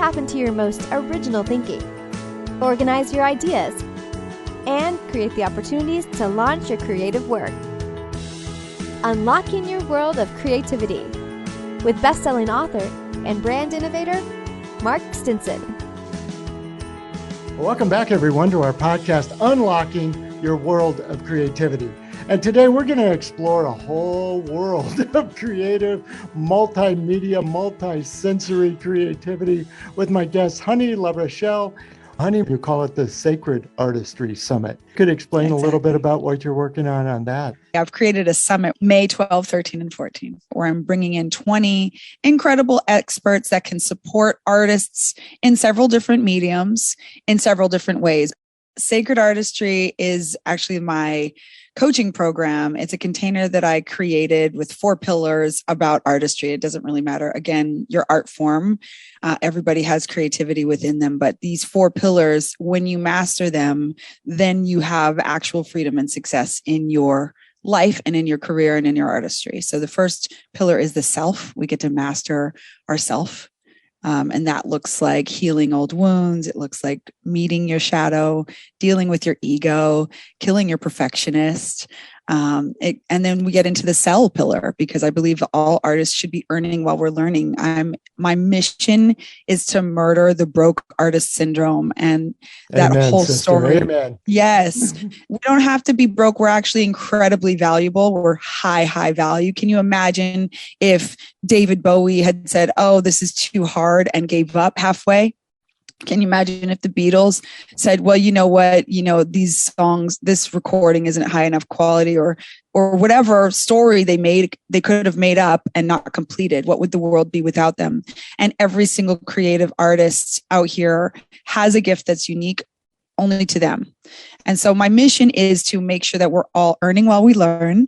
tap into your most original thinking, organize your ideas, and create the opportunities to launch your creative work. Unlocking your world of creativity with best-selling author and brand innovator, Mark Stinson. Welcome back, everyone, to our podcast, Unlocking Your World of Creativity. And today we're going to explore a whole world of creative, multimedia, multi-sensory creativity with my guest, Honey Larochelle. Honey, you call it the Sacred Artistry Summit. Could you explain a little bit about what you're working on that? I've created a summit May 12, 13, and 14, where I'm bringing in 20 incredible experts that can support artists in several different mediums, in several different ways. Sacred Artistry is actually my coaching program. It's a container that I created with 4 pillars about artistry. It doesn't really matter. Again, your art form, everybody has creativity within them, but these 4 pillars, when you master them, then you have actual freedom and success in your life and in your career and in your artistry. So the first pillar is the self. We get to master ourself. And that looks like healing old wounds. It looks like meeting your shadow, dealing with your ego, killing your perfectionist. And then we get into the sell pillar, because I believe all artists should be earning while we're learning. My mission is to murder the broke artist syndrome and that whole story. Amen. Yes. We don't have to be broke. We're actually incredibly valuable. We're high value. Can you imagine if David Bowie had said, "Oh, this is too hard," and gave up halfway? Can you imagine if the Beatles said, "Well, you know what, these songs, this recording isn't high enough quality," or whatever story they could have made up and not completed? What would the world be without them? And every single creative artist out here has a gift that's unique only to them. And so my mission is to make sure that we're all earning while we learn.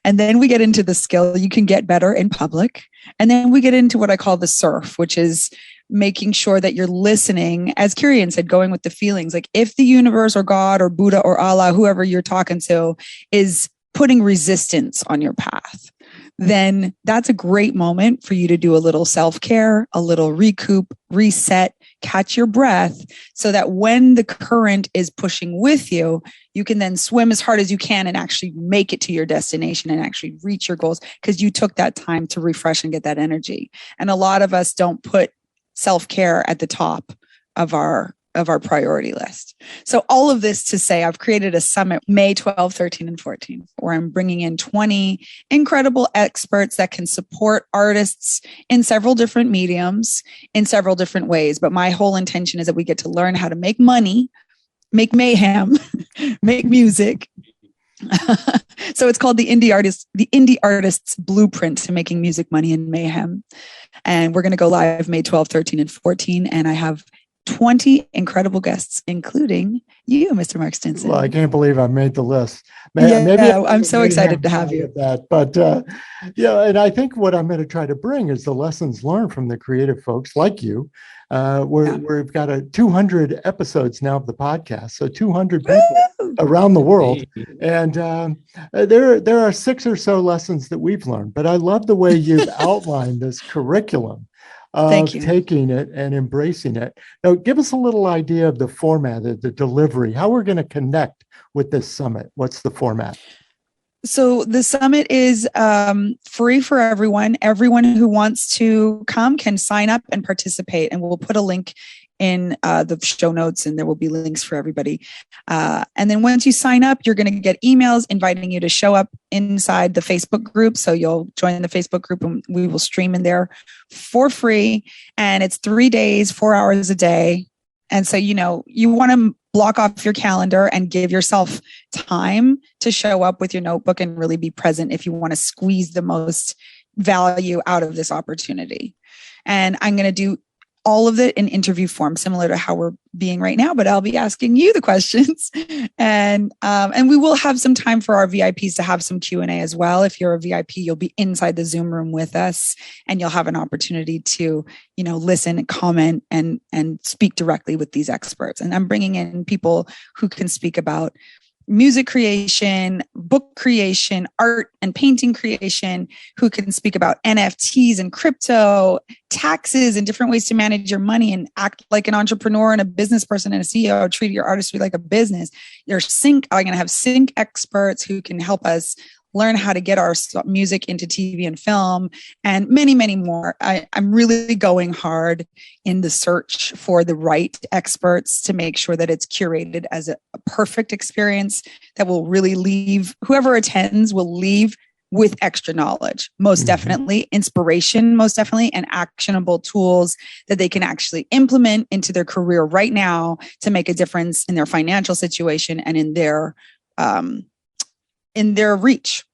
And then we get into the skill you can get better in public. And then we get into what I call the surf, which is making sure that you're listening, as Kirian said, going with the feelings. Like if the universe or God or Buddha or Allah, whoever you're talking to, is putting resistance on your path, then that's a great moment for you to do a little self-care, a little recoup, reset, catch your breath, so that when the current is pushing with you, you can then swim as hard as you can and actually make it to your destination and actually reach your goals, because you took that time to refresh and get that energy. And a lot of us don't put self-care at the top of our priority list. So all of this to say, I've created a summit May 12, 13, and 14, where I'm bringing in 20 incredible experts that can support artists in several different mediums, in several different ways. But my whole intention is that we get to learn how to make money, make mayhem, make music. So it's called the Indie Artist's Blueprint to Making Music, Money, and Mayhem. And we're going to go live May 12, 13, and 14. And I have 20 incredible guests, including you, Mr. Mark Stinson. Well, I can't believe I made the list. I'm so excited to have you. But and I think what I'm going to try to bring is the lessons learned from the creative folks like you. We've got 200 episodes now of the podcast, so 200 people around the world. And there are 6 or so lessons that we've learned. But I love the way you've outlined this curriculum of taking it and embracing it. Now, give us a little idea of the format, of the delivery, how we're going to connect with this summit. What's the format? So the summit is free for everyone. Everyone who wants to come can sign up and participate. And we'll put a link in the show notes, and there will be links for everybody. And then once you sign up, you're going to get emails inviting you to show up inside the Facebook group. So you'll join the Facebook group and we will stream in there for free. And it's 3 days, 4 hours a day. And so, you want to block off your calendar and give yourself time to show up with your notebook and really be present if you want to squeeze the most value out of this opportunity. And I'm going to do all of it in interview form, similar to how we're being right now, but I'll be asking you the questions. And we will have some time for our VIPs to have some Q&A as well. If you're a VIP, you'll be inside the Zoom room with us, and you'll have an opportunity to, listen, comment, and speak directly with these experts. And I'm bringing in people who can speak about music creation, book creation, art and painting creation, who can speak about NFTs and crypto, taxes, and different ways to manage your money and act like an entrepreneur and a business person and a CEO. Treat your artistry like a business. I'm going to have sync experts who can help us learn how to get our music into TV and film, and many, many more. I'm really going hard in the search for the right experts to make sure that it's curated as a perfect experience that will really leave, whoever attends will leave with extra knowledge, most definitely, inspiration, most definitely, and actionable tools that they can actually implement into their career right now to make a difference in their financial situation and in their reach,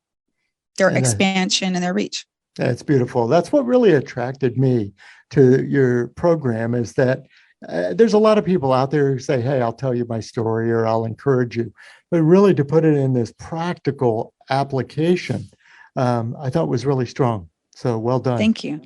their expansion and their reach. That's beautiful. That's what really attracted me to your program, is that there's a lot of people out there who say, hey, I'll tell you my story or I'll encourage you. But really to put it in this practical application, I thought was really strong. So well done. Thank you.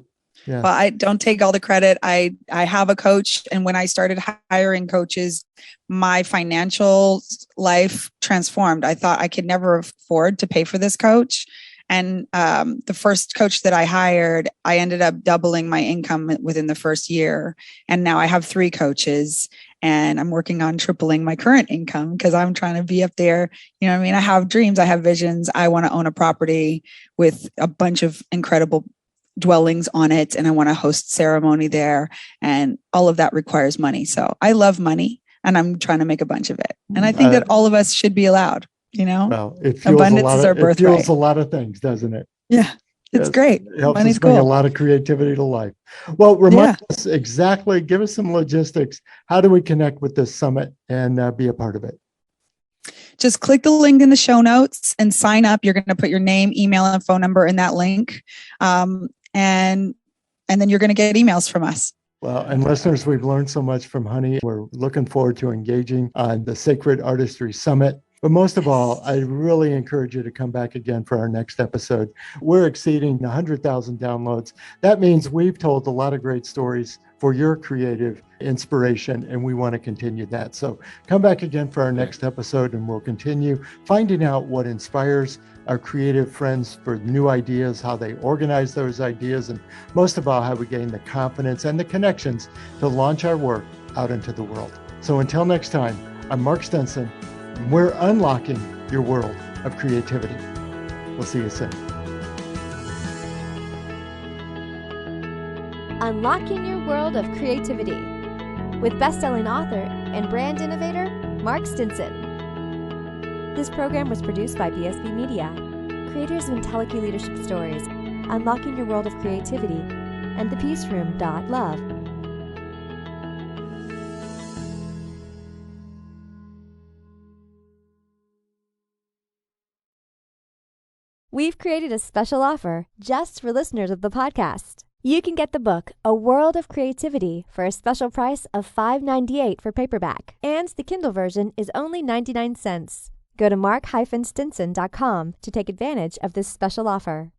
Yeah. Well, I don't take all the credit. I have a coach. And when I started hiring coaches, my financial life transformed. I thought I could never afford to pay for this coach. And the first coach that I hired, I ended up doubling my income within the first year. And now I have 3 coaches, and I'm working on tripling my current income because I'm trying to be up there. You know what I mean? I have dreams. I have visions. I want to own a property with a bunch of incredible dwellings on it, and I want to host ceremony there, and all of that requires money. So I love money, and I'm trying to make a bunch of it. And I think that all of us should be allowed, you know. Well, it fuels a lot of things, doesn't it? Yeah, it's great. It helps Money's us bring cool. a lot of creativity to life. Well, remind us exactly, give us some logistics. How do we connect with this summit and be a part of it? Just click the link in the show notes and sign up. You're going to put your name, email, and phone number in that link. And then you're going to get emails from us. Well, and listeners, we've learned so much from Honey. We're looking forward to engaging on the Sacred Artistry Summit. But most of all, I really encourage you to come back again for our next episode. We're exceeding 100,000 downloads. That means we've told a lot of great stories for your creative inspiration, and we want to continue that. So come back again for our next episode, and we'll continue finding out what inspires our creative friends for new ideas, how they organize those ideas, and most of all, how we gain the confidence and the connections to launch our work out into the world. So until next time, I'm Mark Stenson. We're unlocking your world of creativity. We'll see you soon. Unlocking Your World of Creativity with best-selling author and brand innovator, Mark Stinson. This program was produced by BSB Media, creators of IntelliKey Leadership Stories, Unlocking Your World of Creativity, and The Peace Room. Love. We've created a special offer just for listeners of the podcast. You can get the book, A World of Creativity, for a special price of $5.98 for paperback, and the Kindle version is only 99 cents. Go to mark-stinson.com to take advantage of this special offer.